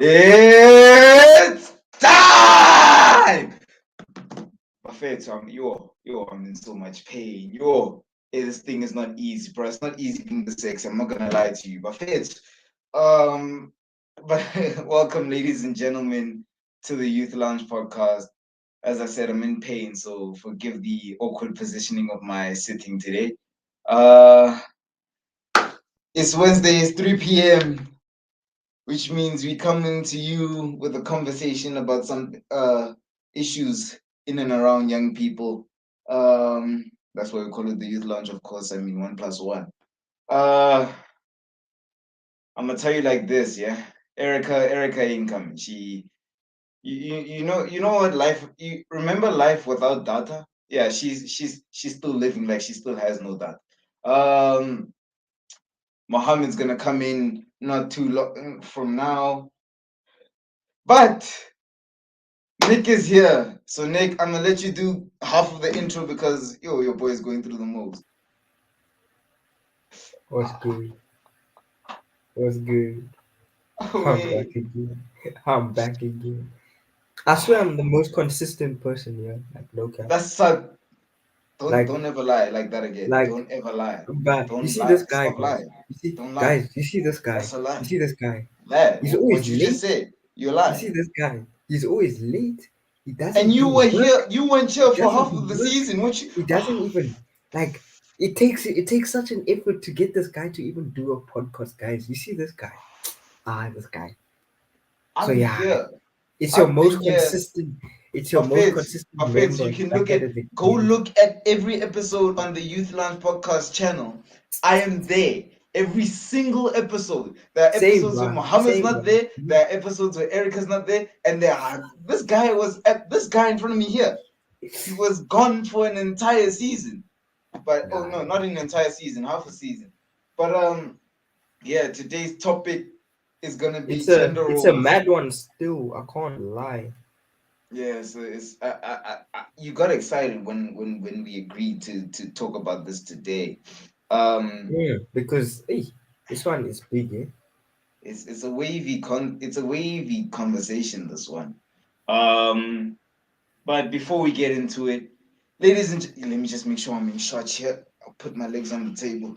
It's time! Buffet, I'm in so much pain. This thing is not easy, bro. It's not easy being the sex. I'm not gonna lie to you. Buffet, um, but welcome, ladies and gentlemen, to the Youth Lounge podcast. As I said, I'm in pain, so forgive the awkward positioning of my sitting today. Uh, it's Wednesday, it's 3 p.m., which means we come into you with a conversation about some issues in and around young people. That's why we call it the Youth Lounge, of course. I mean, 1+1. Uh, I'm gonna tell you like this, yeah. Erica ain't coming. You know what life. You remember life without data? Yeah, she's still living like she still has no data. Um, Mohammed's gonna come in not too long from now, but Nick is here. So Nick, I'm gonna let you do half of the intro because your boy is going through the most. What's good? What's good? Oh I'm back wait, again. I'm back again. I swear I'm the most consistent person here. Like no cap. that's suck. Like Don't ever lie like that again. like Don't ever lie. but you Don't see lie. this guy, Stop guys. lying. You see Don't lie. guys, you see this guy. That's a You lie. see this guy. Lie. He's always What you just late. said. You're You see lying. this guy. He's always late. He And doesn't you do were work. here. You weren't He here for doesn't half do of the work. season. What you? He doesn't even like it takes such an effort to get this guy to even do a podcast, guys. You see this guy. This guy. So I'm yeah, here. it's your I've been most here. consistent. It's your most Buffets, consistent buffets. member You and can back at it go again. look at every episode on the Youth Lounge podcast channel. I am there. Every single episode. There are Same, episodes where bro. Muhammad's Same, not bro. there. There are episodes where Erica's not there. And there are this guy in front of me here. He was gone for an entire season. But oh Nah, no, not an entire season, half a season. But yeah, today's topic is gonna be gender it's a roles. mad one still. I can't lie. Yeah, so it's you got excited when we agreed to talk about this today. Um, Yeah, because hey, this one is big, eh? it's a wavy conversation, this one. Um, but before we get into it, let me just make sure I'm in shot here. I'll put my legs on the table.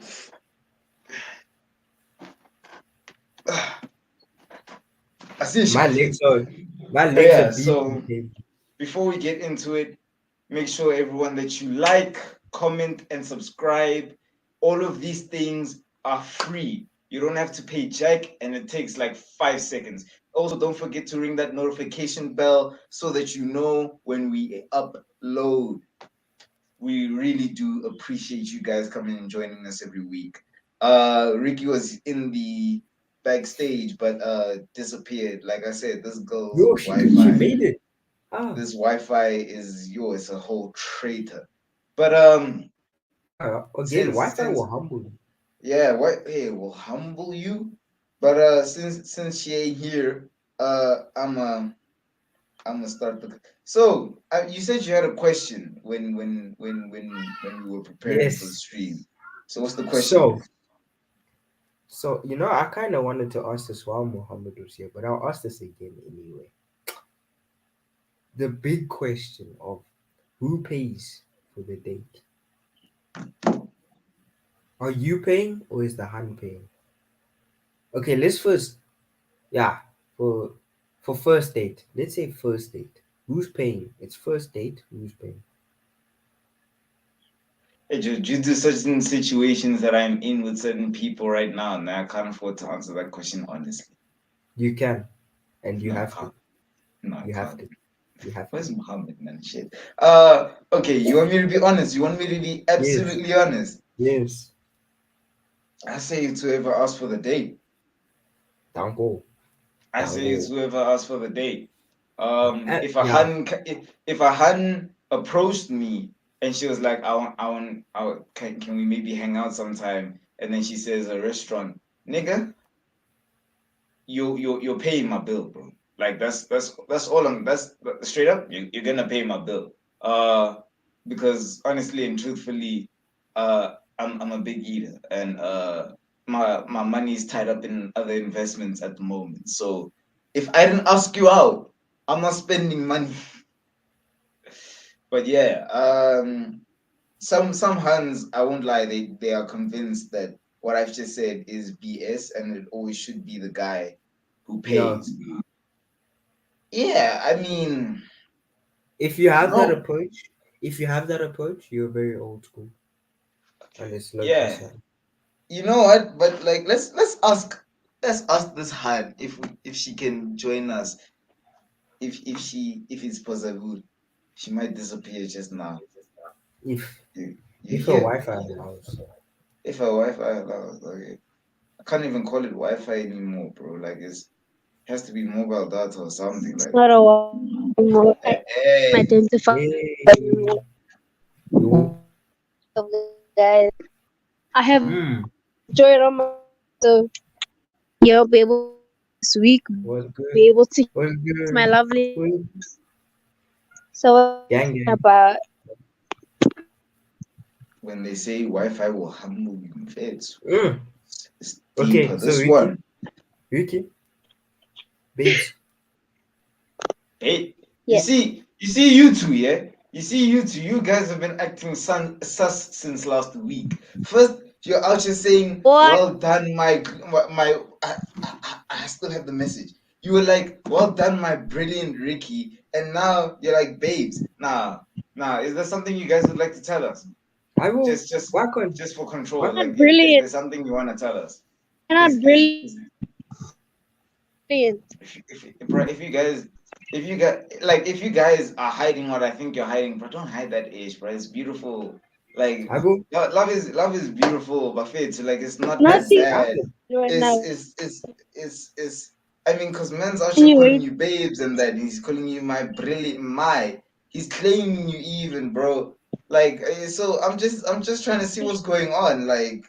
I see My shot. legs are my legs are Yeah, deep in the so table. before we get into it, make sure everyone that you like, comment, and subscribe. All of these things are free. You don't have to pay jack, and it takes like 5 seconds. Also, don't forget to ring that notification bell so that you know when we upload. We really do appreciate you guys coming and joining us every week. Ricky was in the backstage, but disappeared. Like I said, this girl's Yo, she Wi-Fi made it. Ah, this Wi-Fi is yours, a whole traitor. But again, Wi-Fi since will humble you. yeah, what hey will humble you. But since she ain't here, I'm gonna start the. So you said you had a question when we were preparing for the Yes. stream. So what's the question, bro? So I kind of wanted to ask this while Muhammad was here, but I'll ask this again anyway. The big question of who pays for the date? Are you paying or is the hand paying? Okay, let's first, yeah, for first date. Let's say first date. Who's paying? It's first date. Who's paying? Hey, due to certain situations that I'm in with certain people right now, and I can't afford to answer that question honestly. You can, and you No, I have to. can't. No, I You have can't. to. You have to. Where's Muhammad, man? Shit. Okay, you want me to be honest? You want me to be Yes. absolutely honest? Yes. I say it's whoever asked for the date. Dango. I say it's Dango. whoever asked for the date. Yeah. If I hadn't approached me and she was like, can we maybe hang out sometime? And then she says a restaurant, nigga, you're paying my bill, bro. Like that's all that's straight up. You're gonna pay my bill. Because honestly and truthfully, I'm a big eater, and my money's tied up in other investments at the moment. So If I didn't ask you out, I'm not spending money. But yeah, some hands, I won't lie, they are convinced that what I've just said is BS, and it always should be the guy who No. pays. Yeah, I mean, If you have that bro. approach, if you have that approach, you're very old school, and Okay. it's low key Yeah. sad. You know what? But like, let's ask this hand if she can join us. If it's possible, she might disappear just now. If You if a hear? Wi-Fi allows, If a Wi-Fi allows, okay. I can't even call it Wi-Fi anymore, bro. Like it has to be mobile data or something It's like. not a while anymore. I Hey, identify hey, you, of the guys. I have hmm, joined on my so be able this week, was good, be able to was hear my good, lovely. was So what gang gang. about when they say Wi-Fi will humble you, Mm. it's Okay, deeper. so This one, Ricky, babes, hey, you yes? see, you see, you two, yeah. You see, you two, you guys have been acting sus since last week. First, you're out here saying, What? "Well done, my." I still have the message. You were like, "Well done, my brilliant Ricky," and now you're like, "Babes." Nah. Is there something you guys would like to tell us? I will. Just, just, Why can't? just for Why? control. Like, Not is brilliant. there something you want to tell us? Not Is brilliant. if you guys if you guys are hiding what I think you're hiding, bro, don't hide that age, bro. It's beautiful. Like I will. love is beautiful, but it's like it's not that Nothing I bad. will. right It's now. it's it's it's I mean, cause man's actually calling Anyway, you babes and that he's calling you my brilliant my. He's claiming you even, bro. Like so I'm just trying to see what's going on. Like,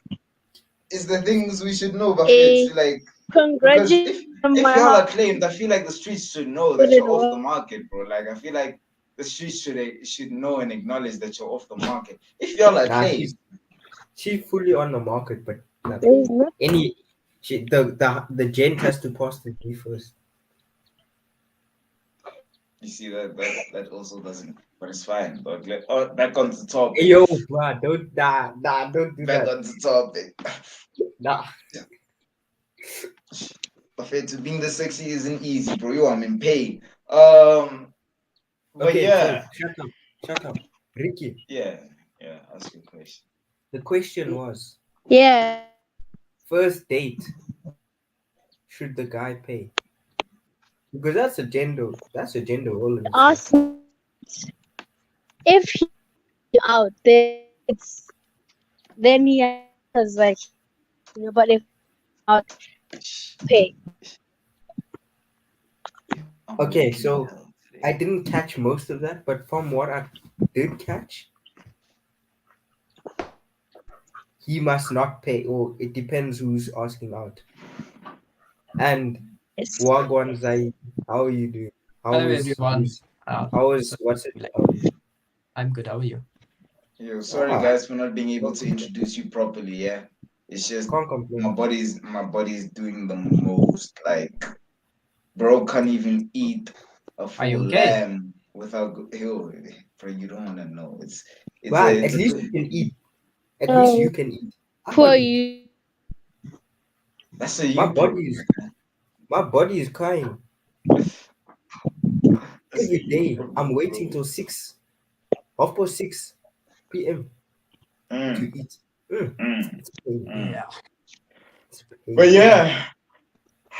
is the things we should know, but a like because congratulations on if my y'all are heart claimed, I feel like the streets should know put that it you're off the away. market, bro. Like I feel like the streets should know and acknowledge that you're off the market. If y'all are Nah, claimed, she's fully on the market, but like There's nothing. any, the gent has to pass the G first. you see that also doesn't, but it's fine. But back on the Hey, topic. yo, bruh, don't do Back that. on the topic. Nah. But to being the sexy isn't easy, bro. I'm in pain. But Okay, so yeah, shut up, Ricky. yeah, yeah. Ask your question. The question was, Yeah. first date, should the guy pay? Because that's a gender role in itself. Ask if he out then then he has like but if out pay. I'm Okay, walking in so hell I today. didn't catch most of that, but from what I did catch, he must not pay, or it depends who's asking out. And Yes. Wagwan Zai, how are you doing? Hello How is everyone. how So is what's it? like, I'm good. How are you? Yo, sorry Ah, guys for not being able can't to complain. introduce you properly. Yeah, it's just Can't my complain. body's doing the most. Like, bro can't even eat a Are full you okay? lamb without yo, bro. You don't want to know. It's a But at it's a least you can eat. At least you can eat. I For can't eat. you. that's a My you body problem. is my body is crying That's a every you day. problem, I'm waiting bro. till 6 p.m. to Mm, eat. Mm, mm, it's pain. mm. Yeah. It's But pain. yeah,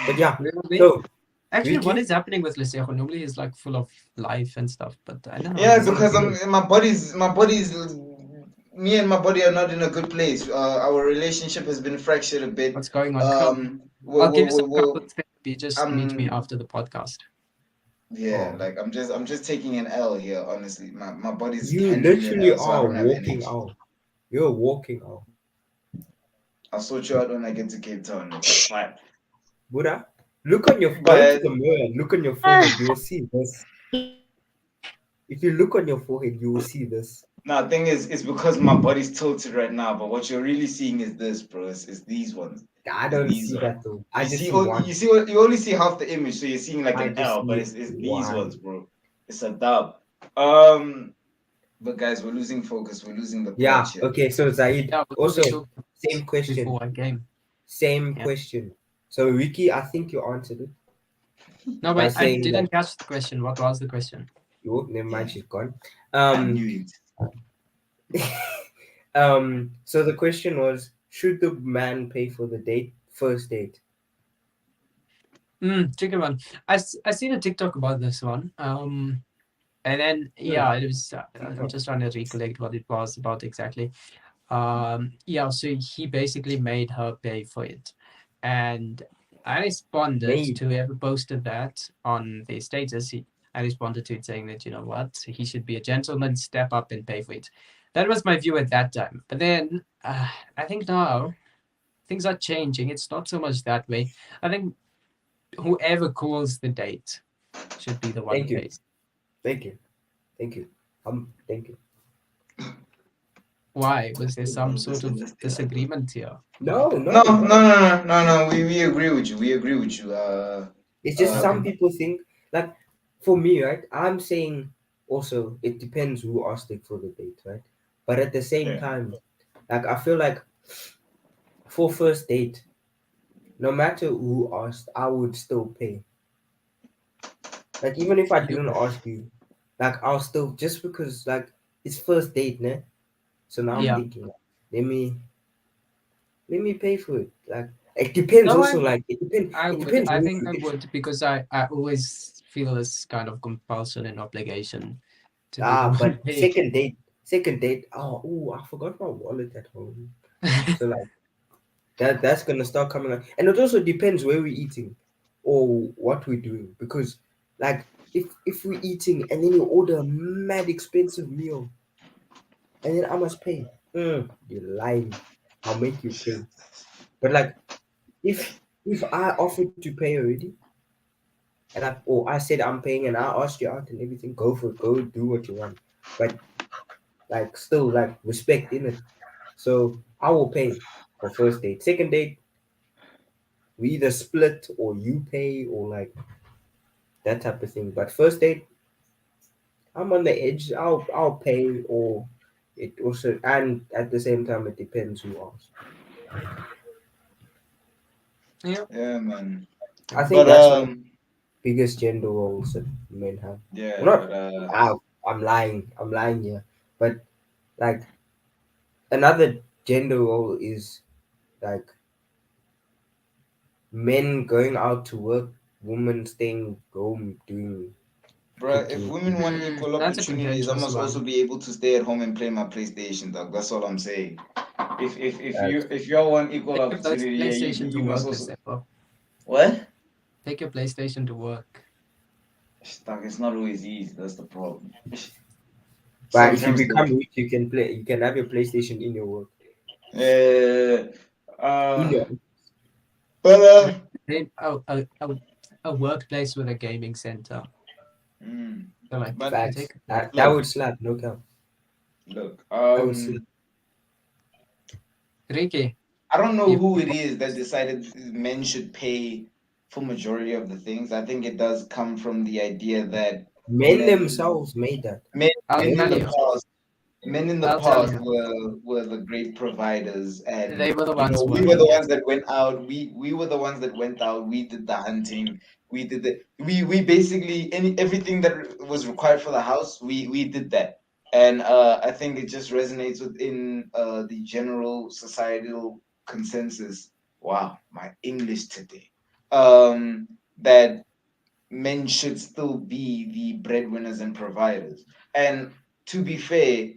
But yeah, Really? so Actually, what Ricky, is happening with Lisejo? Normally he's like full of life and stuff, but I don't know. yeah, He's because yeah, my body's me and my body are not in a good place. Our relationship has been fractured a bit. what's going on? Cool. We're, I'll we're, give you we're, some we're couples therapy. Just meet me I'm after the podcast. yeah, oh, like I'm just taking an L here, honestly. My body's you handing me an literally L, so I are don't have walking energy. out. You're walking out. I'll sort you out when I get to Cape Town, nigga. It's fine. Buddha, look on your go into But the mirror and look on your Ah, forehead. You will see this. If you look on your forehead, you will see this. Now, thing is, it's because my body's tilted right now. But what you're really seeing is this, bro. It's these ones. I It's don't these see ones. that though. I You just see, see one. you see what you only see half the image, so you're seeing like I an just L, but see it's these ones, one. bro. It's a dub. Um, but guys, we're losing focus. We're losing the plot Yeah. here. Okay. So Zaid, Yeah, we also talked same question. before our game. Same Yeah. question. So Ricky, I think you answered it No, by wait, I saying that didn't catch the question. What was the question? you never mind, Yeah, she's gone. I knew it. So the question was, should the man pay for the first date? Tricky one. I seen a TikTok about this one. And then Hmm. yeah, it was. I'm TikTok. just trying to recollect what it was about exactly. Yeah, so he basically made her pay for it, and I responded Made. to whoever posted that on their status. I responded to it saying that, you know what, he should be a gentleman, step up and pay for it. That was my view at that time. But then I think now things are changing. It's not so much that way. I think whoever calls the date should be the one who Thank you. pays. Thank you. Thank you. Thank you. Why? Was there some Bro, sort this of industry, disagreement here? No, no, no, no, no. no, no, no, no. We agree with you. We agree with you. It's just Okay. some people think like for me, right? I'm saying also it depends who asked it for the date, right? But at the same yeah. time, like I feel like for first date, no matter who asked, I would still pay. Like even if I You, didn't ask you, like I'll still just because like it's first date, ne? So now I'm yeah. thinking, let me pay for it. Like it depends No, also. Like it depends. I It would. depends I who. think I would because I always feel this kind of compulsion and obligation to be the one But paid. second date. Oh, ooh, I forgot my wallet at home. So like that's gonna start coming up, and it also depends where we're eating, or what we're doing. Because like if we're eating and then you order a mad expensive meal, and then I must pay. You're lying. I'll make you pay. But like if I offered to pay already, and I said I'm paying, and I asked you out and everything, go for it. Go do what you want. But like still like respect in it. So I will pay for first date. Second date, we either split or you pay or like that type of thing. But first date, I'm on the edge. I'll pay or it also, and at the same time it depends who asks. Yeah. Yeah, man. I think But that's one of the biggest gender roles that men have. yeah, Well, not but I'm lying. I'm lying here. But like another gender role is like men going out to work, women staying home doing bruh, if cooking. women want equal That's a opportunities, I contentious must also one. be able to stay at home and play my PlayStation, dog. That's all I'm saying. If Like, you if y'all want equal Take your opportunity, yeah, PlayStation to you must work, also December. what? Take your PlayStation to work. Dog, it's not always easy. That's the problem. but if you Sometimes the become rich, you can play. You can have your PlayStation in your work. uh In uh your but A workplace with a gaming center. mm, So like, but facts. take That look, would slap. No cap. look, That would slap. Ricky. I don't know You, who it is that decided men should pay for majority of the things. I think it does come from the idea that Men men themselves made that. men I'll men in tell the you. past men in the I'll tell past you. were the great providers, They and were the you know ones we were the working. Yeah. ones that went out. We were the ones that went out. We did the hunting. We did the we basically everything that was required for the house. We did that, and I think it just resonates within the general societal consensus. Wow, my English today. That men should still be the breadwinners and providers. And to be fair,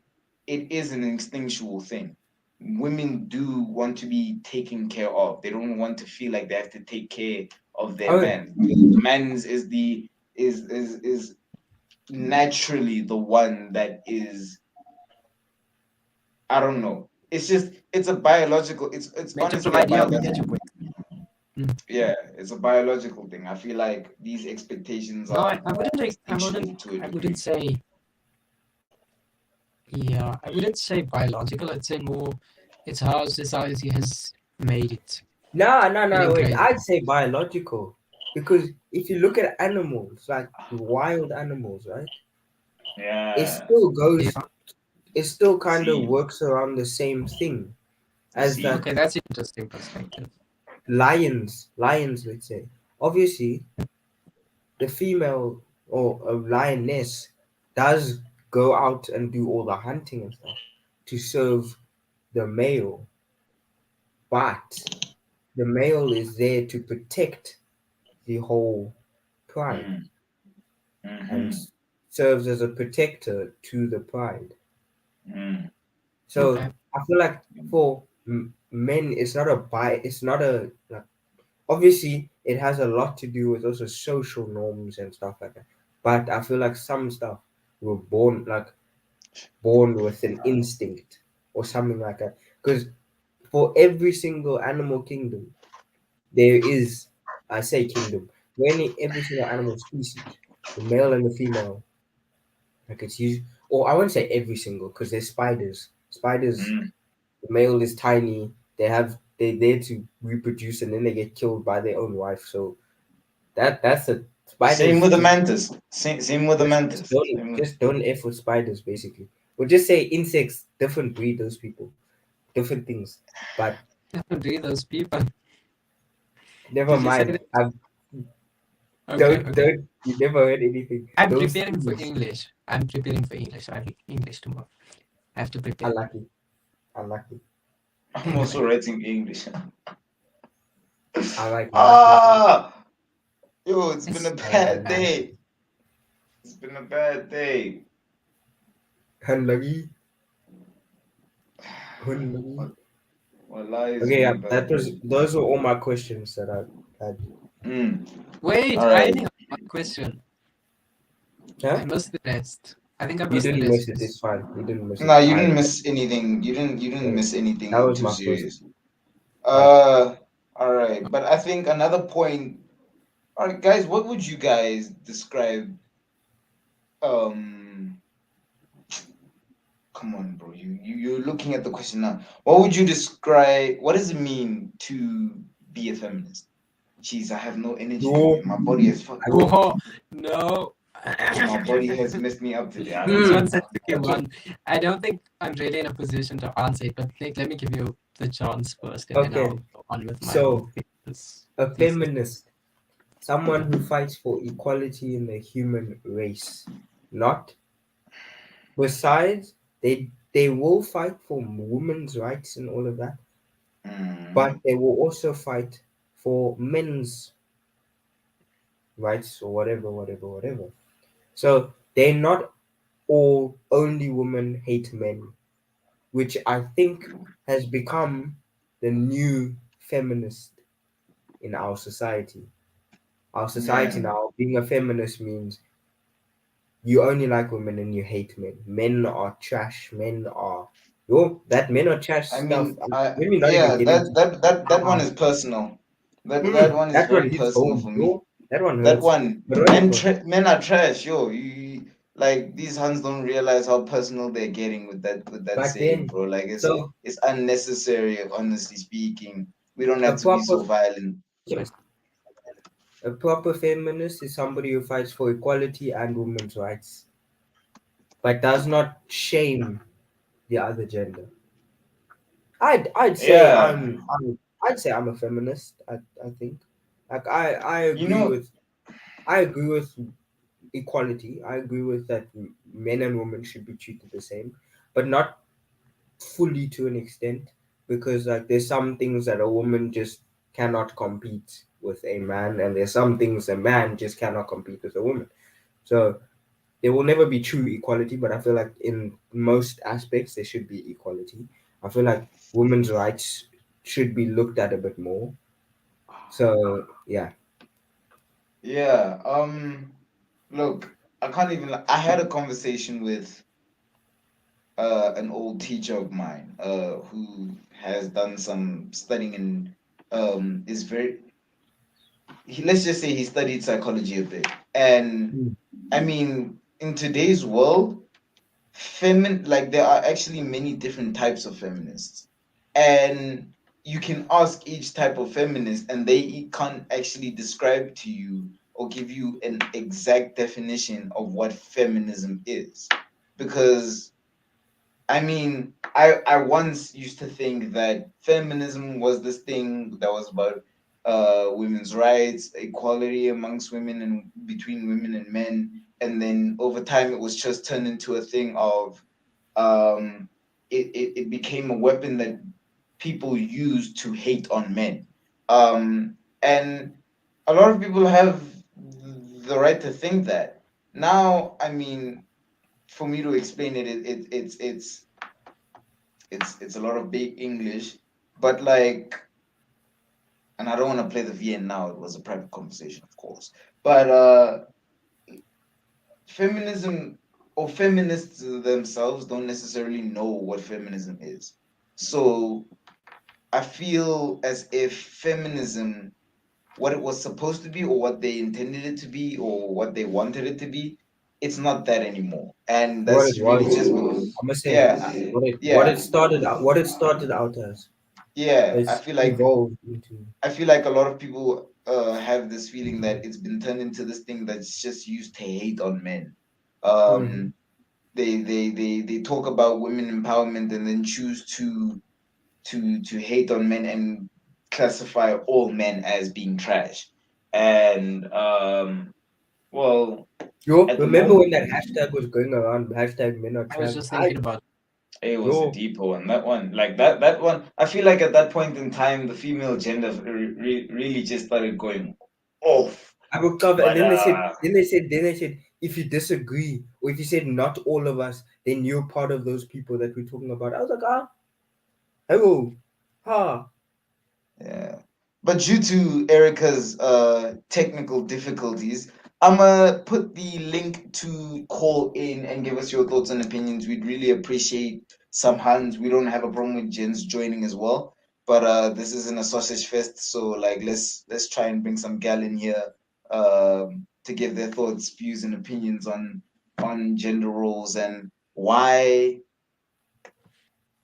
it is an instinctual thing. Women do want to be taken care of. They don't want to feel like they have to take care of their Oh, man. The man's is the is naturally the one that is, I don't know. It's just it's a biological. It's Meant to honestly a provide. Yeah, we biological. get your point. Mm. Yeah, it's a biological thing. I feel like these expectations No, are I wouldn't. instinctual to a I wouldn't degree. say Yeah, I wouldn't say biological. I'd say more it's how society has made it and No, wait. ingrained. I'd say biological. Because if you look at animals, like wild animals, right? It Yeah. still Yeah. goes, it still kind of See, works around the same thing you as see. that Okay, that's an interesting perspective. lions, let's say. Obviously, the female or a lioness does go out and do all the hunting and stuff to serve the male, but the male is there to protect the whole pride Mm, and mm-hmm, serves as a protector to the pride. mm, So Okay. I feel like for men, it's not a it's not a like, obviously it has a lot to do with also social norms and stuff like that. But I feel like some stuff we're born with an instinct or something like that. Because for every single animal kingdom, there is, I say kingdom, for every single animal species, the male and the female, like it's usually, or I won't say every single, because there's spiders. Spiders, mm. the male is tiny. They're there to reproduce, and then they get killed by their own wife. So that's a Same spiders. with the mantis. Same with the mantis. Same with, Just don't f with spiders, basically. Or just say insects, different breed, those people, different things. But Read those people. never Did you say mind. that? I Okay, okay. don't. You never heard anything. I'm Those preparing for things. English. I'm preparing for English. I have English tomorrow. I have to prepare. Unlucky, unlucky. I'm also Anyway, writing English. I like unlucky too. Ah, yo, it's been it's a I like bad unlucky. day. It's been a bad day. Unlucky, unlucky. What, what lies Okay, been yeah, a bad that was day. those were all my questions that I had. Mm. wait. All I right. think I have one question. Huh? I missed the rest. I think I You missed the didn't miss it. rest. It's fine. You didn't miss it. No, you I didn't miss anything. You didn't yeah, miss that anything was too my first. serious. Like All right. But I think another point. All right, guys, what would you guys describe? Um, Come on, bro. You're looking at the question now. What would you describe? What does it mean to be a feminist? Jeez, I have no energy no, today. My body is I fucking. will. Oh no. My body has messed me up today. I don't This know. one's a tricky Okay, one. I don't think I'm really in a position to answer it, but Nick, let me give you the chance first, and then okay. I'll go on with my So whole thesis. a thesis. feminist, someone who fights for equality in the human race, not besides they will fight for women's rights and all of that, but Mm, they will also fight for men's rights or whatever. So they're not all only women hate men, which I think has become the new feminist in our society. Our society yeah. now, being a feminist means you only like women and you hate men. Men are trash. Men are trash I stuff. mean, I Let me not even yeah. get into That one how is personal. That one is that one very hits personal home, for me. yo. That one That hurts. one, But whatever. men are trash, yo. Like these hands don't realize how personal they're getting with that But saying, then, bro. Like so it's unnecessary, honestly speaking. We don't a have to be proper so violent. a proper feminist is somebody who fights for equality and women's rights, but does not shame the other gender. I'd say Yeah, I'd say I'm a feminist. I think like you know, I agree with equality. I agree with that men and women should be treated the same, but not fully to an extent because like there's some things that a woman just cannot compete with a man, and there's some things a man just cannot compete with a woman. So there will never be true equality, but I feel like in most aspects there should be equality. I feel like women's rights should be looked at a bit more. So yeah. yeah. Look, I can't even. I had a conversation with an old teacher of mine who has done some studying and is very let's just say he studied psychology a bit. And Mm. I mean, in today's world, like there are actually many different types of feminists, and you can ask each type of feminist and they can't actually describe to you or give you an exact definition of what feminism is, because I mean, I once used to think that feminism was this thing that was about women's rights, equality amongst women and between women and men, and then over time it was just turned into a thing of it became a weapon that people use to hate on men. And a lot of people have the right to think that. Now, I mean, for me to explain it, it's a lot of big English, but like, and I don't want to play the VN now. It was a private conversation, of course. But feminism or feminists themselves don't necessarily know what feminism is. So I feel as if feminism, what it was supposed to be, or what they intended it to be, or what they wanted it to be, it's not that anymore. And What it that's really was, just, I must say, yeah, what it yeah, started out, what it started out as, yeah. it's evolved into. I feel like a lot of people have this feeling that it's been turned into this thing that's just used to hate on men. Hmm. Um, they talk about women empowerment and then choose to hate on men and classify all men as being trash. And well, Yo, at the remember when moment, that hashtag was going around? Hashtag men are I was trash. just thinking about it was a Yo, deep one. That one, like that one, I feel like at that point in time, the female gender really just started going off. I woke up and But then they said, if you disagree or if you said not all of us, then you're part of those people that we're talking about. I was like, hello, ha. yeah. But due to Erica's technical difficulties, I'm gonna put the link to call in and give us your thoughts and opinions. We'd really appreciate some hands. We don't have a problem with Jens joining as well. But this isn't a sausage fest, so like let's try and bring some gal in here to give their thoughts, views, and opinions on gender roles and why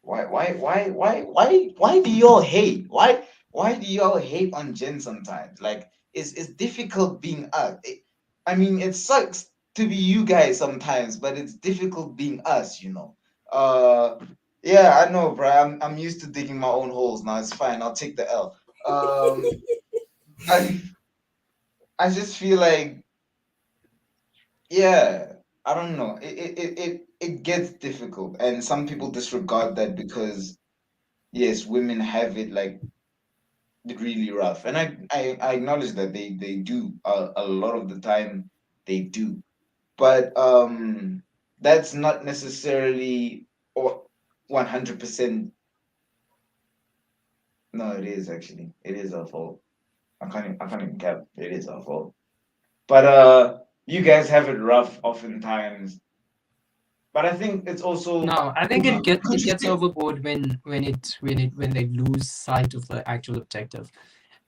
do y'all hate? Why do y'all hate on Jen sometimes? Like it's difficult being us. I mean, it sucks to be you guys sometimes, but it's difficult being us, you know. Uh yeah, I know, bro. I'm used to digging my own holes now. It's fine. I'll take the L. I I just feel like, yeah, I don't know. It gets difficult, and some people disregard that because yes, women have it like really rough, and I acknowledge that they do a lot of the time they do, but that's not necessarily or 100%. No, it is actually, it is our fault. I can't even cap. It is our fault, but you guys have it rough oftentimes, but I think it's also no. I think could it you gets still, overboard when they lose sight of the actual objective,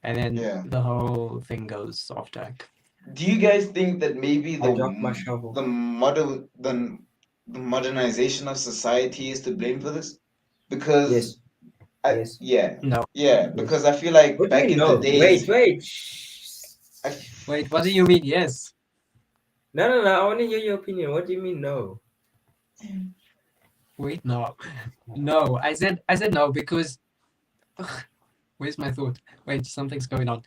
and then yeah. the whole thing goes off track. Do you guys think that maybe I dropped my shovel. the model the modernization of society is to blame for this? Because Yes, yes, yeah, No, yeah, yes. because I feel like What do you back mean in the no? Wait, days, wait. I wait. What do you mean? Yes. No, no, no. I want to hear your opinion. What do you mean no? Wait. No. No. I said no because ugh, where's my thought? Wait. Something's going on.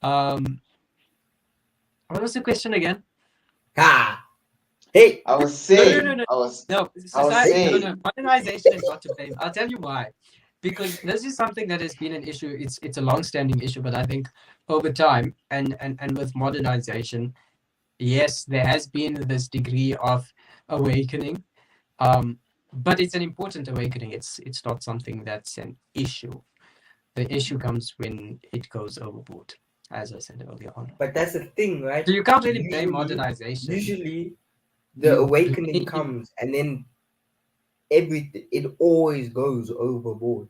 Um. What was the question again? Ha! Hey! I was No, no, no, saying, no, no. I was Society, no, no. saying, Modernization is not to blame. I'll tell you why. Because this is something that has been an issue. It's a long-standing issue, but I think over time and with modernization, yes, there has been this degree of awakening. Um, but it's an important awakening. It's not something that's an issue. The issue comes when it goes overboard, as I said earlier on. But that's the thing, So right? you can't really blame Usually, modernization. usually the You awakening blame comes and then everything, it always goes overboard.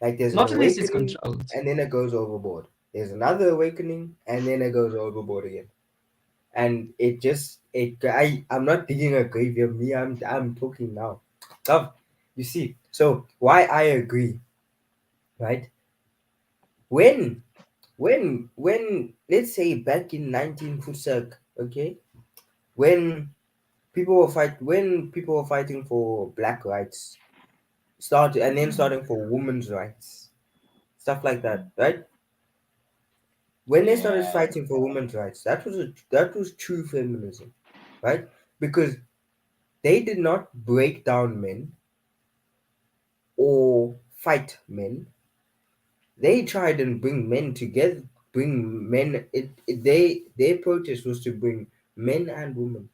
Like there's an not unless it's awakening controlled. and then it goes overboard. There's another awakening and then it goes overboard again. And it just I'm not digging a grave here. I'm talking now. Love, you see. So why I agree, right? When when let's say back in 19 Fusak, okay, when when people were fighting for black rights, starting for women's rights, stuff like that, right? When they started Yeah. fighting for women's rights, that was true feminism, right? Because they did not break down men or fight men. They tried and bring men together, bring men. Their protest was to bring men and women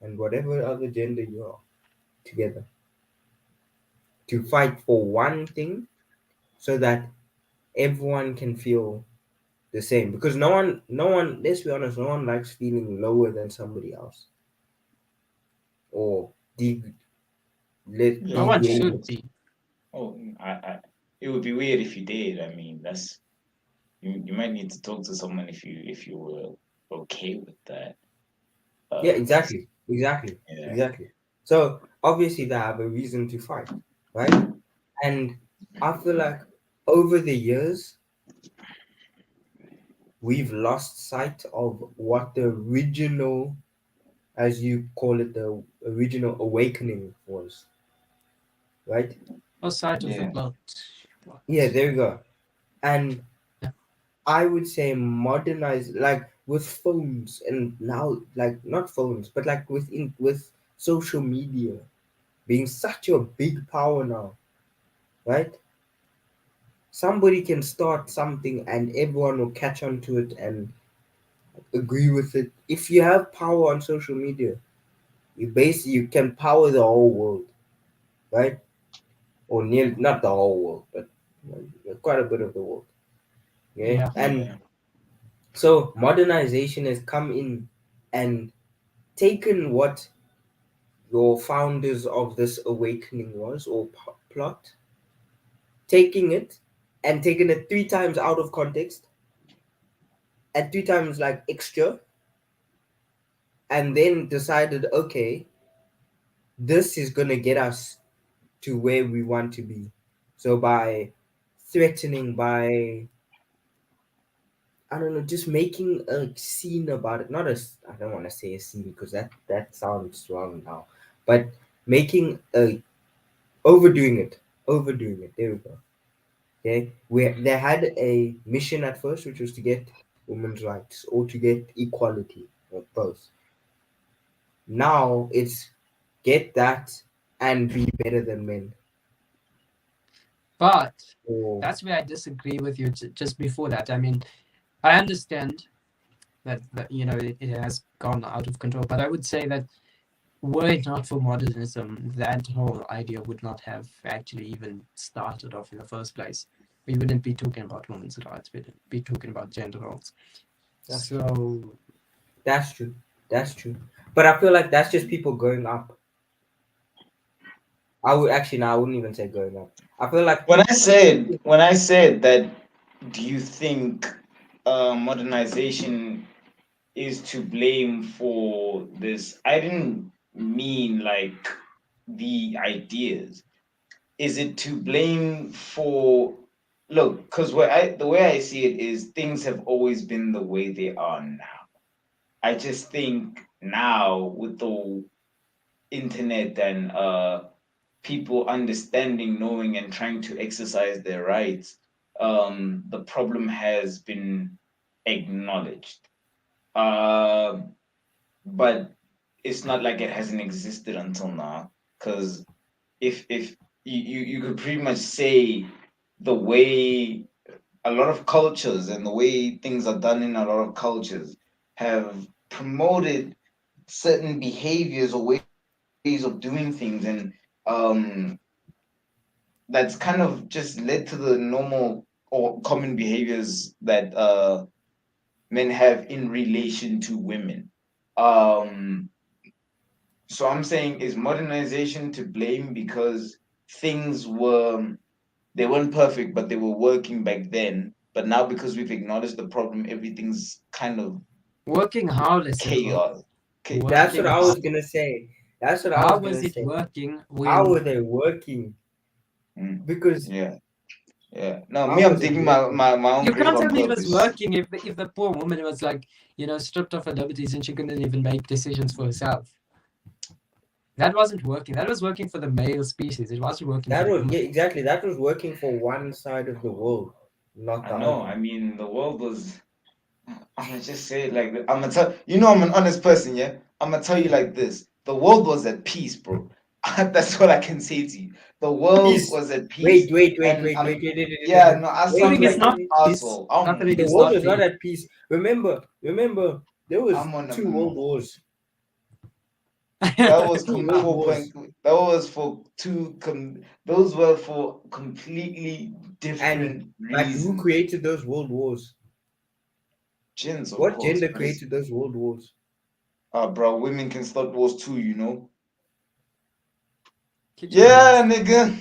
and whatever other gender you are together to fight for one thing, so that everyone can feel the same. Because no one. Let's be honest, no one likes feeling lower than somebody else or de- No Yeah. one Oh, should degraded. be. oh, it would be weird if you did. I mean, that's you might need to talk to someone if you were okay with that. Yeah, Cause yeah, exactly. So obviously they have a reason to fight, right? And I feel like over the years we've lost sight of what the original, as you call it, the original awakening was, right? No sight of the yeah, plot. Yeah, What? there you go. And Yeah. I would say modernize, like with phones, and now like not phones, but like with social media being such a big power now, right? Somebody can start something and everyone will catch on to it and agree with it. If you have power on social media, you can power the whole world, right? Or nearly, not the whole world, but quite a bit of the world. Okay, Yeah. and yeah. so modernization has come in and taken what your founders of this awakening was, or plot, taking it and taking it three times out of context and three times like extra, and then decided, okay, this is gonna get us to where we want to be. So by threatening, by I don't know, just making a scene about it. Not a, I don't want to say a scene because that sounds wrong now, but making a overdoing it. There we go. Okay, where they had a mission at first, which was to get women's rights or to get equality, or both. Now it's get that and be better than men. But Or that's where I disagree with you just before that. I mean, I understand that it has gone out of control, but I would say that were it not for modernism, that whole idea would not have actually even started off in the first place. We wouldn't be talking about women's rights, we'd be talking about gender roles. that's true. So, That's true. That's true. But I feel like that's just people growing up. I would actually no, I wouldn't even say growing up. I feel like When I said that, do you think modernization is to blame for this? I didn't mean like the ideas. Is it to blame for, look? Because the way I see it is things have always been the way they are now. I just think now with the internet and people understanding, knowing, and trying to exercise their rights, the problem has been acknowledged. But it's not like it hasn't existed until now. Because if you could pretty much say the way a lot of cultures and the way things are done in a lot of cultures have promoted certain behaviors or ways of doing things, and um that's kind of just led to the normal or common behaviors that men have in relation to women. Um, so I'm saying, is modernization to blame because things they weren't perfect, but they were working back then. But now because we've acknowledged the problem, everything's kind of working how, let's say, chaos. Okay. That's what working. I was gonna say. That's what I How was was gonna it say. working How were when? they working? Mm, Because yeah. Yeah. No, me, how I'm was it digging working? my own You grave can't tell on me it was purpose. working if the poor woman was like, stripped of her liberties and she couldn't even make decisions for herself. That wasn't working. That was working for the male species. It wasn't working for That the was woman. exactly. That was working for one side of the world, not I the know. other. I mean, the world was. I'm gonna just say it like I'm gonna tell you know I'm an honest person, yeah. I'm gonna tell you like this: the world was at peace, bro. That's what I can say to you. The world Peace. was at Wait, peace, wait, wait, and wait, wait, wait, wait, wait, yeah, wait, no, I wait, sound Suffering is like wait, an not wait. peace. asshole. Suffering The is world not was not peace. at peace. Remember, there was I'm on a. 2 world wars. That was Two world 4 point. wars, That was for those were for completely and different but who reasons. created those world wars? Gins, of What course, gender but it's created those world wars? bro, women can start wars too, you know. Keep your Yeah, words. nigga.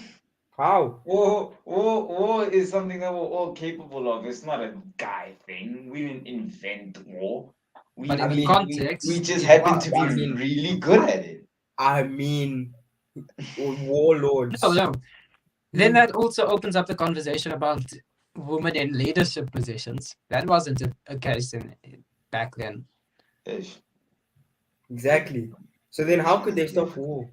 How? War is something that we're all capable of. It's not a guy thing. We didn't invent war. But We in I the we mean, we, we context, just it happen to was. be I mean, really good at it. I mean, No, warlords. no. Then that also opens up the conversation about women in leadership positions. That wasn't a case back then. Ish, Exactly. So then, ish, how could man, they stop ish. war?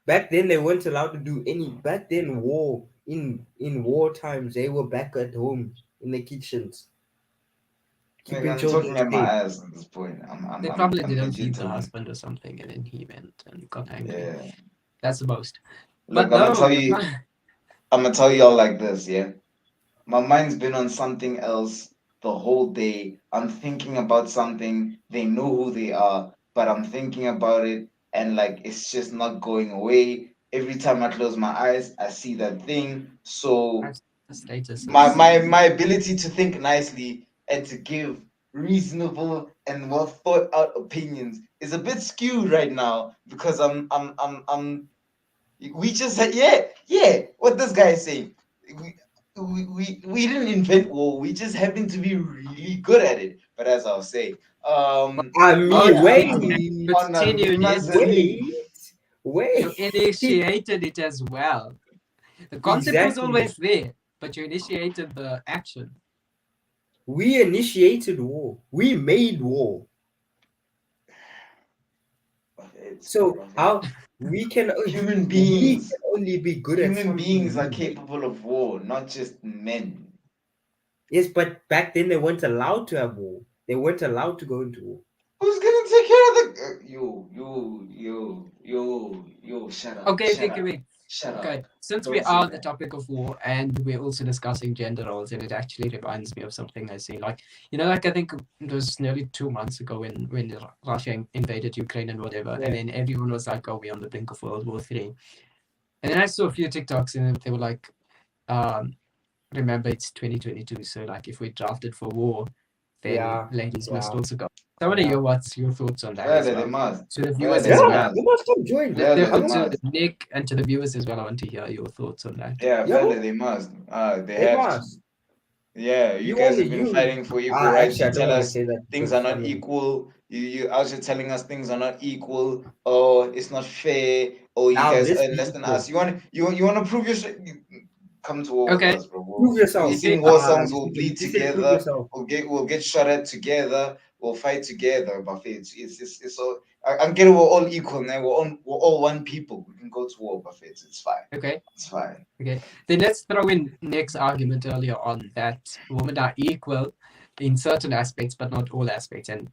Back then, they weren't allowed to do any. Back then, in war times, they were back at home in the kitchens, Nigga, keeping I'm children talking at my safe. ass at this point. They probably I'm didn't legit feed the talking. husband or something, and then he went and got angry. Yeah. That's the most. Look, But no, I'm gonna tell y'all like this, yeah. My mind's been on something else the whole day. I'm thinking about something. They know who they are, but I'm thinking about it and like it's just not going away. Every time I close my eyes, I see that thing. So I've the my statuses. my my ability to think nicely and to give reasonable and well thought out opinions is a bit skewed right now because I'm we just said, yeah, what this guy is saying. We, we didn't invent war. We just happen to be really good at it. But as I was saying, I mean, yeah, Okay, on a continue, Nick. massively, wait. You initiated it as well. The concept was Exactly. always there, but you initiated the action. We initiated war. We made war. it's, So how human we can beings, only be good at human something beings we are made. capable of war, not just men. Yes, but back then they weren't allowed to have war. They weren't allowed to go into war. Who's gonna take care of the shut up, Okay, okay, shut okay, up, wait. shut up. Okay, since we Don't say are on the that. topic of war and we're also discussing gender roles, and it actually reminds me of something I see. Like I think it was nearly 2 months ago when Russia invaded Ukraine and whatever, and Yeah. then everyone was like, "Oh, we're on the brink of World War III." And then I saw a few TikToks, and they were like, um, "Remember, it's 2022, so like if we drafted for war, then Yeah. ladies must Yeah. also go." So I want to Yeah. hear what's your thoughts on that as Further, they well. must. To the viewers Further, as they Yeah. well. must. You must come join. Further, they To must. Nick and to the viewers as well, I want to hear your thoughts on that. Yeah, Yeah. further, they must. They They have to. must. Yeah, you You guys only have been you. fighting for equal rights. Actually, You I don't tell want to us say that things because are I not mean, equal. You out here telling us things are not equal. Oh, it's not fair. Oh, you now guys this earn be less than equal. us. You want to prove your shit? Come to war with Okay, us, bro. Prove We'll yourself. okay. sing war songs. You We'll said, bleed you said prove together. yourself. We'll get shot at together. We'll fight together. But it's all. I'm getting we're all equal now. We're all one people. We can go to war, but it's fine. Okay, It's fine. okay. Then let's throw in Nick's argument earlier on that women are equal in certain aspects, but not all aspects, and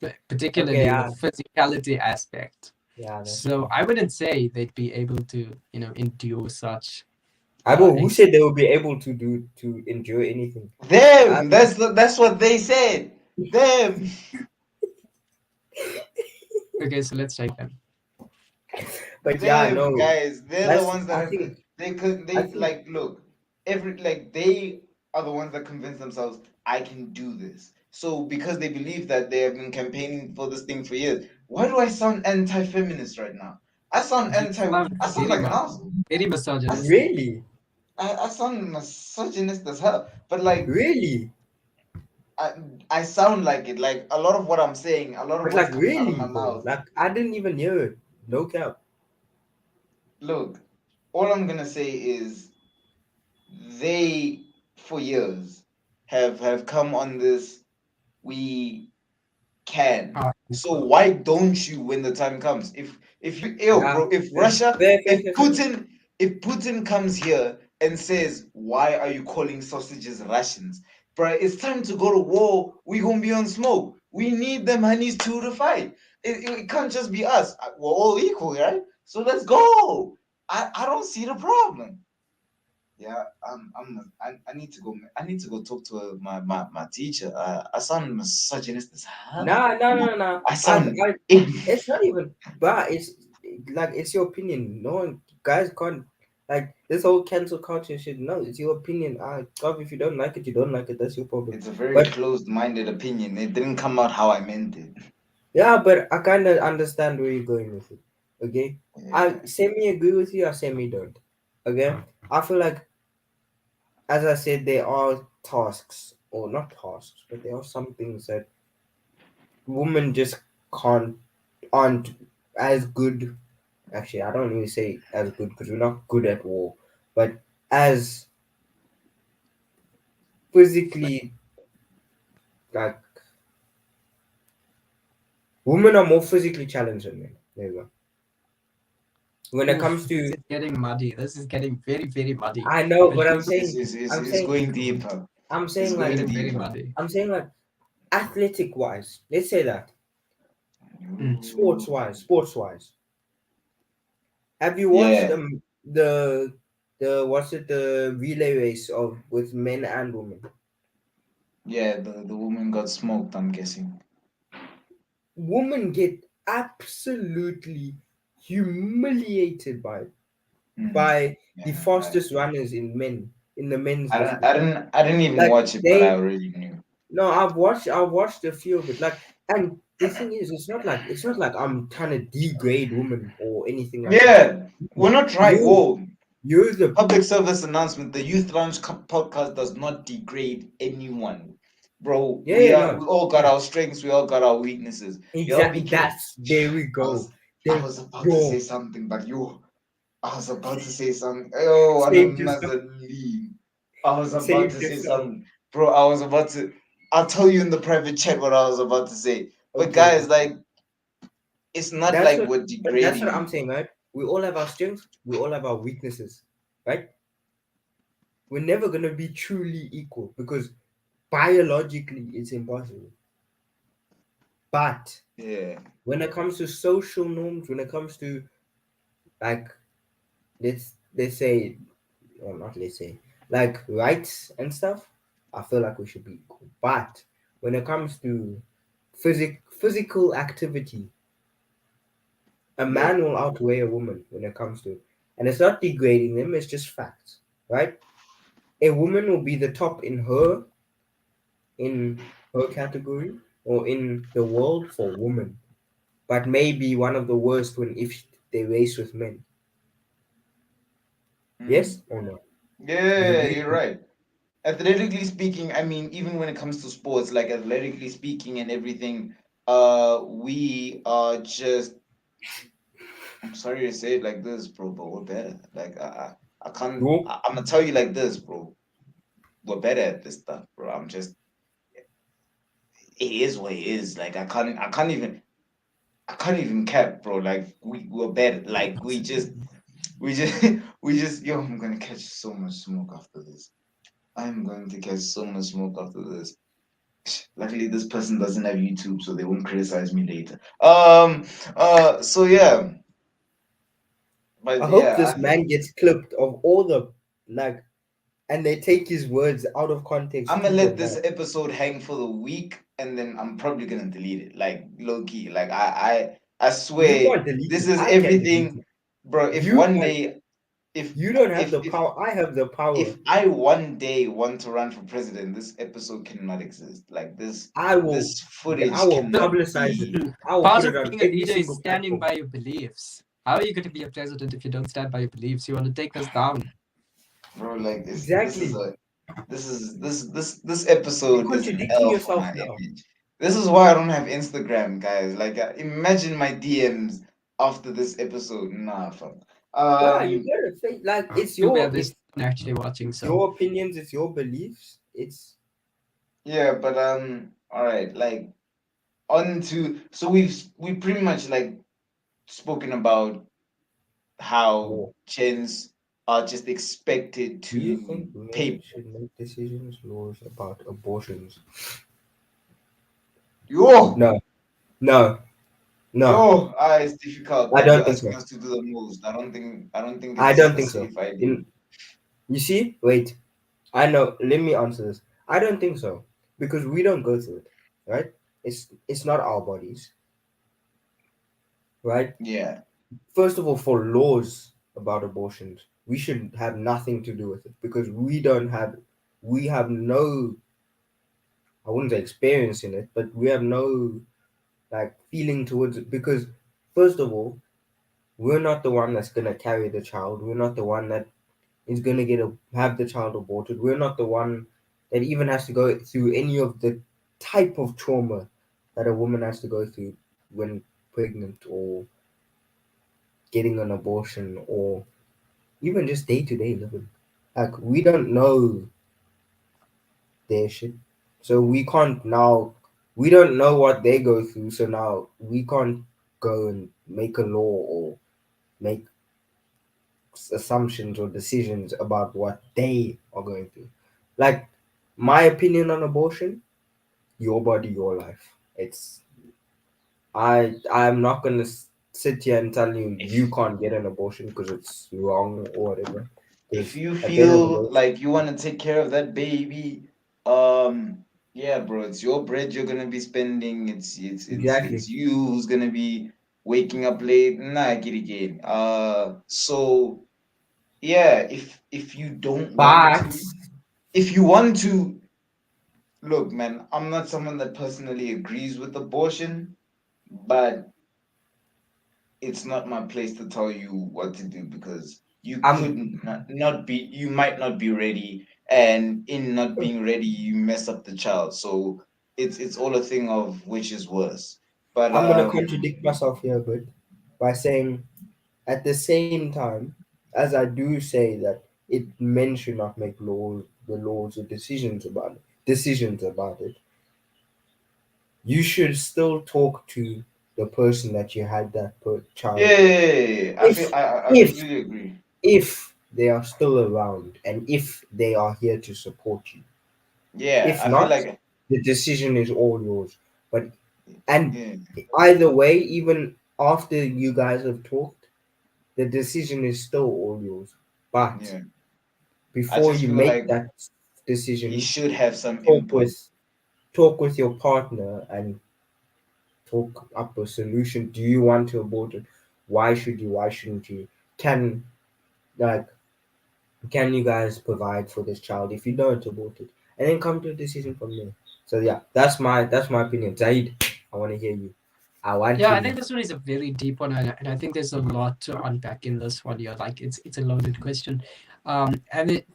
Okay. particularly the physicality aspect. Yeah. That's So true. I wouldn't say they'd be able to, endure such. Who said they will be able to endure anything? Them. That's what they said. Them. Okay, so let's take them. But yeah, Them no. guys, they're the That's ones that I have think they could I they think like look they are the ones that convince themselves I can do this. So because they believe that they have been campaigning for this thing for years, why do I sound anti-feminist right now? I sound You anti. sound I sound like an ass. very I, misogynistic. really, I sound misogynist as hell. But like really. I sound like it. Like a lot of what I'm saying, a lot of But what's like coming out of my really, bro. mouth. Like I didn't even hear it. No cap. Look, all I'm gonna say is they, for years, have come on this. We can. Ah, So equal. why don't you when the time comes? If you ill, Yeah. bro, if Fair, Russia, fair, fair, fair, fair. If Putin comes here and says, why are you calling sausages Russians? Bro, it's time to go to war. We gonna be on smoke. We need them honeys too to fight. It can't just be us. We're all equal, right? So let's go. I don't see the problem. Yeah, I need to go. I need to go talk to my teacher. I sound misogynist as hell. Nah, nah, nah, nah. I sound. I, it's not even, but it's like it's your opinion. No one, guys can't like this whole cancel culture shit. No, it's your opinion. God, if you don't like it, you don't like it. That's your problem. It's a very But closed-minded opinion. It didn't come out how I meant it. yeah, but I kind of understand where you're going with it. Okay, I Yeah, semi agree with you. I semi don't. Okay, I feel like, as I said, there are tasks or not tasks, but there are some things that women just can't aren't as good. Actually, I don't really say as good because we're not good at war, but as physically, like, women are more physically challenged than men. There you go. When it Oof, comes this to, is getting muddy. This is getting very, very muddy. I know, But but yes, I'm it's saying, going deeper. I'm It's saying it's like, going getting very deeper. muddy. I'm saying like, athletic wise, let's say that, Mm. sports wise. Have you watched Yeah, the what's it, the relay race of with men and women? yeah. The woman got smoked. I'm guessing. Women get absolutely humiliated Mm, by the yeah, fastest runners in the men's discipline. I didn't even Like watch it, but I they already knew. no, I've watched a few of it. Like, and the thing is, it's not like I'm trying to degrade women or anything like that. Yeah, we're not trying. You Whoa, you're the public service announcement: the Youth Lounge podcast does not degrade anyone, bro. yeah, yeah, We no, all got yeah, our strengths. We all got our weaknesses. Y'all be exactly. careful. That's there we I go. was I There, was about to say bro, something, but you. I was about to say something. Oh, on saved yourself, another leave. I was about saved to say yourself. something, bro. I was about to. I'll tell you in the private chat what I was about to say. But Okay, guys, okay. like, it's not like we're That's degrading what I'm you. saying, right? We all have our strengths, we all have our weaknesses, right? We're never gonna be truly equal because biologically it's impossible. But Yeah, when it comes to social norms, when it comes to like let's say, or not let's say, like rights and stuff, I feel like we should be equal. But when it comes to physical activity, a yeah. man will outweigh a woman when it comes to, and it's not degrading them, it's just facts, right? A woman will be the top in her category or in the world for women, but maybe one of the worst when if they race with men. Mm. Yes or no? You Yeah, agree? you're right. Athletically speaking, I mean, even when it comes to sports, like athletically speaking and everything, we are just. I'm sorry to say it like this, bro, but we're better. Like I can't. No. I'm gonna tell you like this, bro. We're better at this stuff, bro. I'm just. It is what it is. Like I can't even cap, bro. Like we're better. Like we just, we just. Yo, I'm gonna catch so much smoke after this. I'm going to catch so much smoke after this. Luckily, this person doesn't have YouTube, so they won't criticize me later. So yeah, I but hope yeah, this man gets clipped of all the like, and they take his words out of context I'm gonna to the let this max. episode hang for the week, and then I'm probably gonna delete it, like low key. Like I You swear, can't delete this it. is I can delete everything, it. bro. If You one can. day, if You don't have if the if power. I have the power. if I one day want to run for president, this episode cannot exist. Like I will. this I footage will cannot publicize it. be, I will Part put of it on being a every leader is single standing platform. by your beliefs. How are you going to be a president if you don't stand by your beliefs? You want to take us down. bro. Like this is Exactly. a This You're episode is an contradicting L for yourself my now. image. This is why I don't have Instagram, guys. Like, imagine my DMs after this episode. Nah, fam. Yeah, you Um, gotta say like Too bad there's no one actually watching. it's So your opinions, it's your beliefs. It's yeah, but all right. Like, on to so we pretty much like spoken about how law. chins are just expected Do you to think men pay. should make decisions, laws about abortions? Yo, No, no, no. it's difficult, I man. don't You're think asking so. us to do the most. I don't think I it's don't a think so. safe idea. In you see, wait. I know. Let me answer this. I don't think so because we don't go through it, right? It's not our bodies, right? Yeah, First of all, for laws about abortions, we should have nothing to do with it because we have no, I wouldn't say experience in it, but we have no like feeling towards it because first of all, we're not the one that's gonna carry the child. We're not the one that is gonna have the child aborted. We're not the one that even has to go through any of the type of trauma that a woman has to go through when pregnant or getting an abortion or even just day to day living. Like we don't know their shit, so we don't know what they go through. So now we can't go and make a law or make assumptions or decisions about what they are going through. Like my opinion on abortion, your body, your life. I'm not gonna sit here and tell you you if can't get an abortion because it's wrong or whatever. if Because you at the end of the feel day, like you want to take care of that baby, yeah, bro, it's your bread you're gonna be spending. It's exactly. you who's gonna be waking up late. Nah, get again. So yeah, if you don't want But to, if you want to, look, man, I'm not someone that personally agrees with abortion, but it's not my place to tell you what to do because you could I'm not be, you might not be ready, and in not being ready you mess up the child. So it's all a thing of which is worse. But I'm gonna contradict myself here a bit by saying at the same time, as I do say that men should not make laws or decisions about it, you should still talk to the person that you had that yeah, child yeah, with. yeah, yeah, yeah. I feel If I if completely agree. if they are still around and if they are here to support you. Yeah, If I feel not, like the decision is all yours. But and yeah, either way, even after you guys have talked, the decision is still all yours. But yeah. I before just you feel make like that he decision, should have some talk input. with talk with your partner and talk up a solution. Do you want to abort it? Why should you? Why shouldn't you? Can like can you guys provide for this child if you don't abort it? And then come to a decision from there. So yeah, that's my opinion. Zaid, I want to hear you. I want yeah, to I know. think this one is a very deep one, and I think there's a lot to unpack in this one. Yeah, like it's a loaded question, and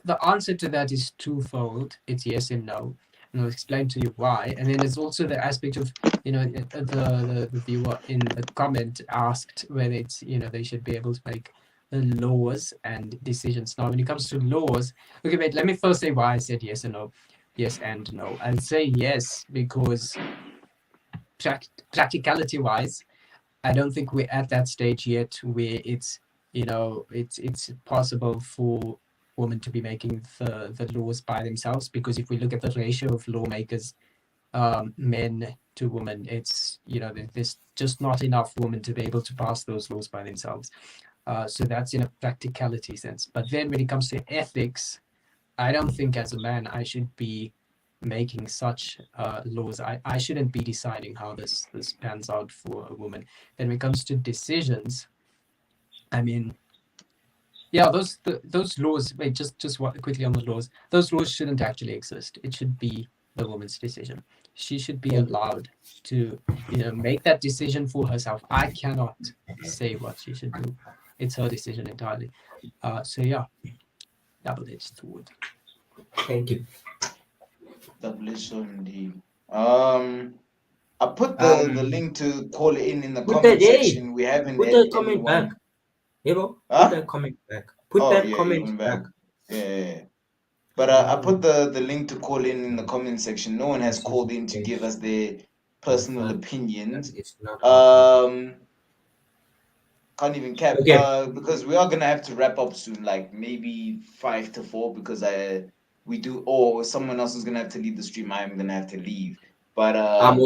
the answer to that is twofold. It's yes and no, and I'll explain to you why. And then there's also the aspect of the viewer in the comment asked whether it's they should be able to make the laws and decisions. Now, when it comes to laws, okay, wait, let me first say why I said yes and no, yes and no. I'll say yes because practicality wise, I don't think we're at that stage yet where it's possible for women to be making the laws by themselves, because if we look at the ratio of lawmakers, men to women, it's there's just not enough women to be able to pass those laws by themselves. So that's in a practicality sense. But then when it comes to ethics, I don't think as a man I should be making such laws. I shouldn't be deciding how this pans out for a woman. Then when it comes to decisions, I mean, yeah, those laws. Wait, just quickly on the laws. Those laws shouldn't actually exist. It should be the woman's decision. She should be allowed to make that decision for herself. I cannot say what she should do. It's her decision entirely. So yeah, double-edged sword. Thank you. S01E11. I put the Um, link to call in the put that, comment hey, section. We haven't put that had comment back. anyone. Hey, bro, put Huh? that comment back. Put Oh that yeah, you comment went back. back. Yeah, yeah, yeah. But I Mm, put the link to call in the comment section. No one has this is called in to a give case us their of personal fact that opinions. it's not our topic. Um, can't even cap. Okay, Because we are gonna have to wrap up soon, like maybe 5 to 4, because we do, or someone else is gonna have to leave the stream. I'm gonna have to leave. But I'm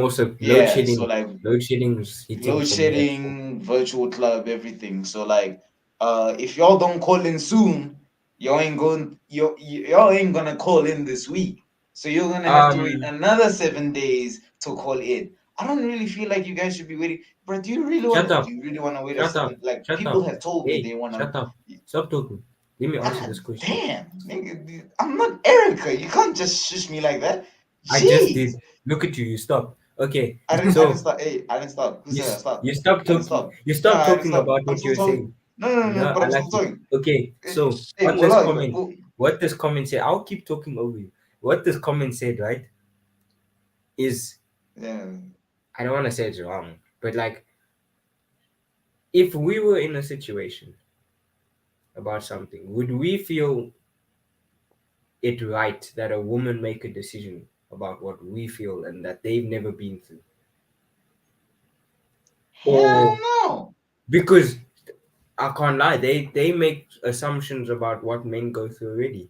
also load yeah. So shedding. like Load shedding is hitting load for me at home. shedding, virtual club, everything. So like, if y'all don't call in soon, y'all ain't gonna call in this week. So you're gonna have to wait Um, another 7 days to call in. I don't really feel like you guys should be waiting, but do you really want shut to? up, Do you really want to wait a shut up, seven? Like shut people up. have told me Hey, they want shut up. to. Stop talking. Let me answer this God question. damn, nigga, I'm not Erica. You can't just shush me like that. I just Jeez, did. Look at you. You stopped. Okay, I didn't so stop. Hey, I didn't stop. Who said I stopped? you stop I didn't talking. stop. You No, stop I didn't talking stop. about I'm what still you're talking. saying. No, no, no, no, No, but I I'm like still it. talking. Okay, so Hey, what this well, comment? What this comment say? I'll keep talking over you. What this comment said, right? Is yeah. I don't want to say it's wrong, but like if we were in a situation about something, would we feel it right that a woman make a decision about what we feel and that they've never been through? Hell Or no. because I can't lie, they make assumptions about what men go through already.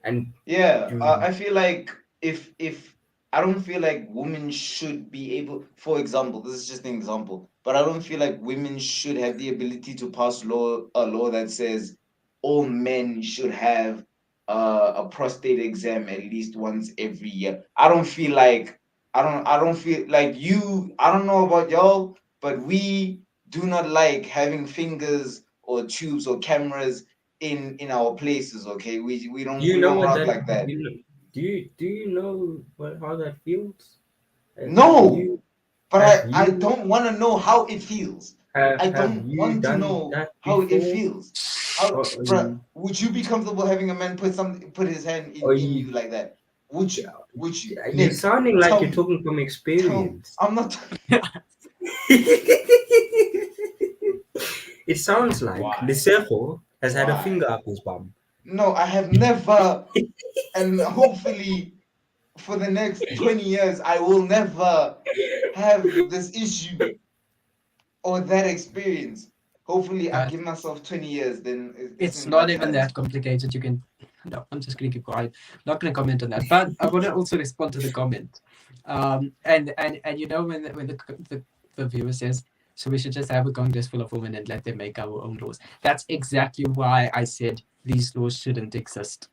And Yeah, do I feel like if I don't feel like women should be able, for example, this is just an example, but I don't feel like women should have the ability to pass a law that says all men should have a prostate exam at least once every year. I don't feel like you. I don't know about y'all, but we do not like having fingers or tubes or cameras in our places. Okay, we do don't you we know don't what rock that like that. you know, do you know how that feels? Have No, you but have I you don't want to know how it feels. I have don't you want to done know that how it before? feels. How, Or bruh, would you be comfortable having a man put his hand are in you you like that? Would you? Would you? you're Nick, sounding like tell you're me. talking from Tell. experience. I'm not. It sounds like Why? Lisejo has had a Why? finger up his bum. No, I have never, and hopefully for the next 20 years, I will never have this issue or that experience. Hopefully, I Uh, give myself 20 years, then it's it's in my not even time. that complicated. You can. No, I'm just going to keep quiet. Not going to comment on that. But I want to also respond to the comment. And you know when the viewer says, so we should just have a Congress full of women and let them make our own laws. That's exactly why I said these laws shouldn't exist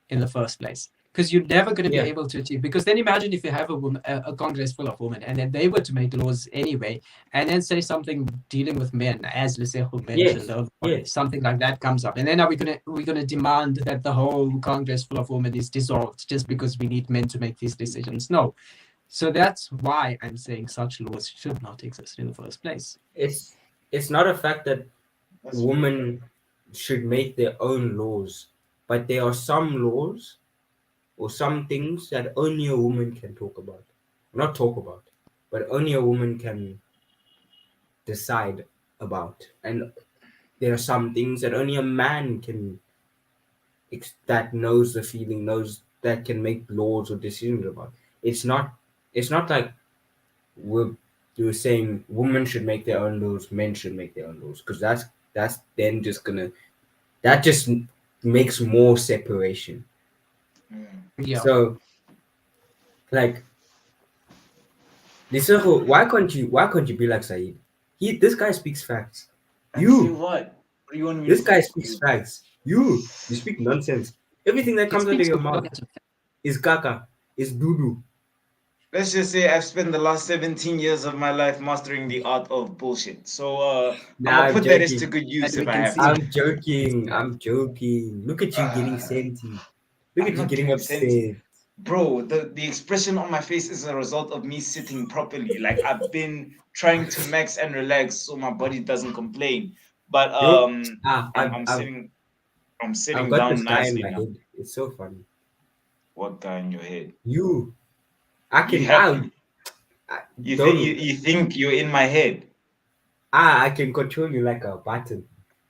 in the first place, because you're never going to be Yeah, able to achieve. Because then imagine if you have a Congress full of women, and then they were to make laws anyway, and then say something dealing with men, as Lisejo mentioned, yes, or yes. something like that comes up, and then are we gonna demand that the whole Congress full of women is dissolved just because we need men to make these decisions? No. So that's why I'm saying such laws should not exist in the first place. It's not a fact that That's very fair. women should make their own laws, but there are some laws or some things that only a woman can talk about. Not talk about, but only a woman can decide about. And there are some things that only a man can that knows the feeling, knows that can make laws or decisions about. It's not. It's not like we're you're saying women should make their own laws, men should make their own laws, because that's then just gonna that just makes more separation. Mm. Yeah. So like this whole why can't you be like Saeed? This guy speaks facts. And say You what? What do you want me to this guy say? speaks facts. You speak nonsense. Everything that It comes out of speaks your to mouth is caca, is doo doo. Let's just say I've spent the last 17 years of my life mastering the art of bullshit. So I'm Nah, gonna I'm put that as to joking. good and use we if I can have see to. I'm joking. I'm joking. Look at you getting Uh, senti. Look I'm at you not getting getting senti. upset. Bro, the expression on my face is a result of me sitting properly. Like I've been trying to max and relax so my body doesn't complain. But You know, I'm I've I'm I've sitting I'm I've sitting got down this guy in nicely my now. head. It's so funny. What guy in your head? You, I You can have now. you think Don't. you think you're in my head, I can control you like a button.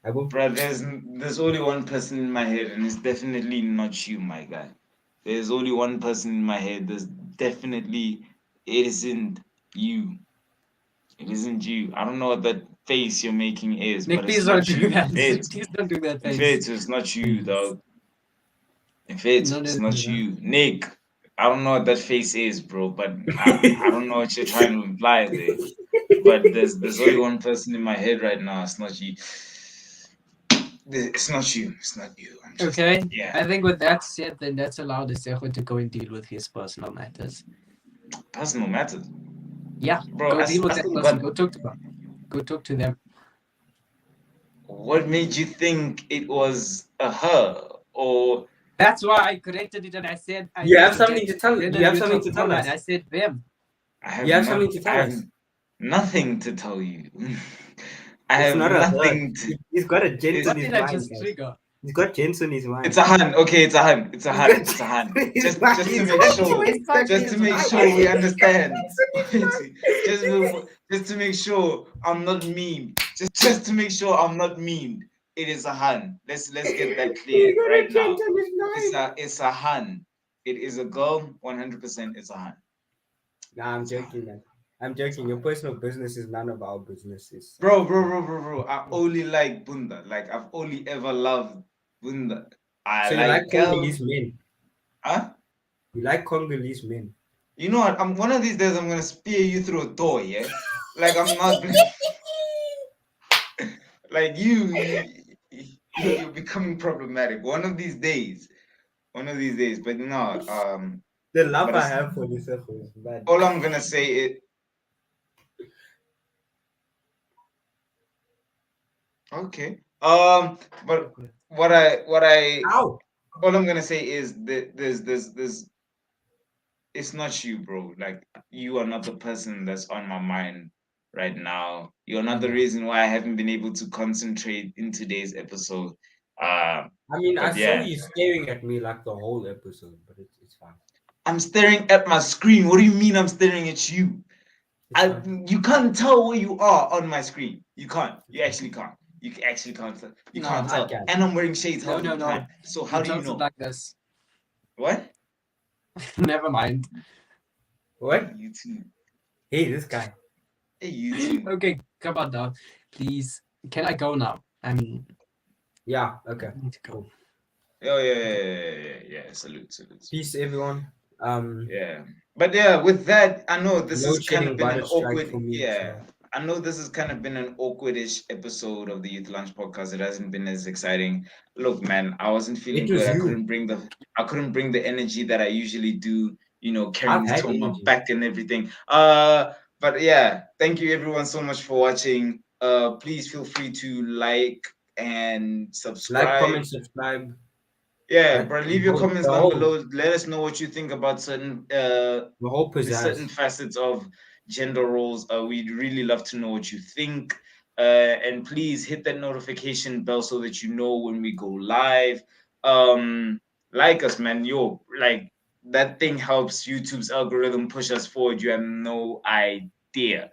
I will. bro. There's only one person in my head, and it's definitely not you, my guy. There's only one person in my head. There's definitely it isn't you. It isn't you. I don't know what that face you're making is, Nick, but it's please don't not do you. that. It, Please don't do that in face. fact, it's not you, dog. In fact, No, no, it's no, not no. you, Nick. I don't know what that face is, bro, but I don't know what you're trying to imply there. But there's only one person in my head right now. It's not you. It's not you. It's not you. I'm just Okay. yeah. I think with that said, then that's allowed Sejo to go and deal with his personal matters. Personal matters, Yeah, bro. go deal with I that still person. got. Go talk to them. Go talk to them. What made you think it was a her or That's why I corrected it and I said I You need have to get something to tell. You Brendan have with something a to tell woman. us. I said them. I have You have not. something to I tell have us. nothing to tell you. I It's have not a hurt. nothing to. He's got a gent It's, in What his did I mind, just guys. trigger? He's got gents in his it's mind. a hun. Okay, it's a hun. It's a He's hun. got It's a hun. gents in his Just mind. just to He's make got sure. gents in Just to his make mind. sure we He's got understand. gents in his mind. Just to make sure I'm not mean. Just to make sure I'm not mean. It is a hun. Let's get that He's clear got a right gent now. in his mind. It's a hun. It is a girl. 100%. It's a hun. Nah, I'm It's a hun. joking, man. I'm It's a joking. Your hun. personal business is none of our businesses. Bro. I only like bunda. Like I've only ever loved bunda. I So you like like Congolese girls. men? Huh? You like Congolese men? You know what? I'm one of these days. I'm gonna spear you through a door. Yeah. Like I'm not. Like you're becoming problematic. One of these days. One of these days. But no. The love But I it's have for this is bad. all I'm gonna say. It. Okay. But what I Ow! all I'm gonna say is that there's it's not you, bro. Like you are not the person that's on my mind right now. You're not the Yeah. reason why I haven't been able to concentrate in today's episode. Uh, I mean, I but saw yeah, you staring at me like the whole episode, but it's fine. I'm staring at my screen. What do you mean I'm staring at you? It's fine. You can't tell where you are on my screen. You can't. You actually can't. You actually can't. You No, can't I tell. can. And I'm wearing shades. How no, do no, you can't? no. So He how do you tells it know? like this. What? Never mind. What? Hey, you too. Hey, this guy. Hey, you too. Okay, come on now. Please. Can I go now? I mean, Yeah. Okay. I need to go. Cool. Oh yeah. Salute. Peace, everyone. Yeah. But yeah, with that, I know this has Load kind shedding of been about an a strike awkward, for me. yeah. So. I know this has kind of been an awkwardish episode of the Youth Lunch podcast. It hasn't been as exciting. Look, man, I wasn't feeling It good. was you. I couldn't bring the energy that I usually do, carrying I've this had to my energy. back and everything. But yeah, thank you everyone so much for watching. Please feel free to like and Like, subscribe. comment, subscribe. Yeah, bro. Leave your Vote. comments down below. Let us know what you think about certain The whole the certain pizzazz. facets of gender roles. We'd really love to know what you think. And please hit that notification bell so that you know when we go live. Like us, man. Yo, like that thing helps YouTube's algorithm push us forward. You have no idea.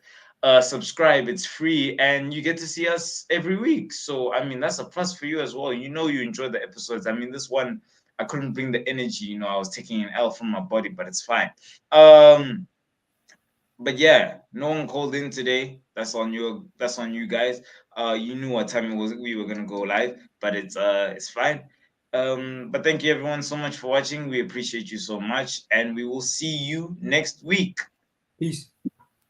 Subscribe, it's free, and you get to see us every week. So I mean that's a plus for you as well. You enjoy the episodes. I mean, this one I couldn't bring the energy, I was taking an L from my body, but it's fine. But yeah, no one called in today. That's on you guys. You knew what time it was we were gonna go live, but it's fine. But thank you everyone so much for watching. We appreciate you so much, and we will see you next week. Peace.